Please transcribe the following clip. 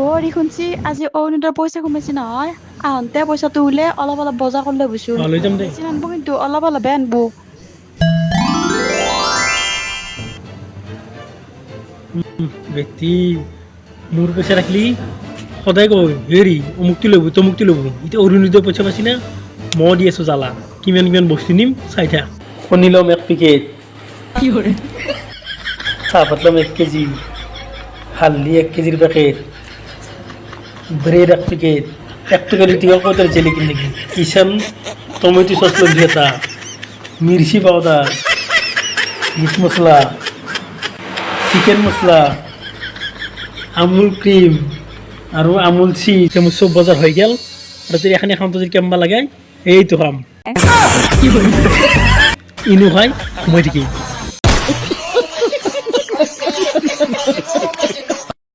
শুনছি আজি অৰুণোদয়ৰ পইচা কমাইছে নহয় আহোঁতে পইচাটো উলে অলপ অলপ বজাৰ কৰি ল'বচোন লৈ যাম দে। বেছি নানবো কিন্তু অলপ অলপহে আনবো বেটি মোৰ পইচা ৰাখলি সদায় কয় হেৰি অমুকটো ল'ব তমুকটো ল'ব এতিয়া অৰুণোদয় পইচা পাইছি না মই দি আছোঁ জ্বালা কিমান কিমান বস্তু নিম চাই থাক কণী ল'ম 1 পেকেট চাহপাত ল'ম 1 কেজি হালধি 1 কেজিৰ পেকেট ব্ৰেড 1 পেকেট 1 পেকেট এতিয়া কয়টাৰ জেলি কিন নেকি কিষান টমেটো চচ ল'বি এটা মিৰ্চি পাউডাৰ মিট মছলা চিকেন মছলা আমুল ক্ৰীম আৰু আমুল চিজ মোৰ চব বজাৰ হৈ গ'ল আৰু যদি এখন এখন যদি কেম্বা লাগে এইটো কাম ইনো খাই সোমাই থাকি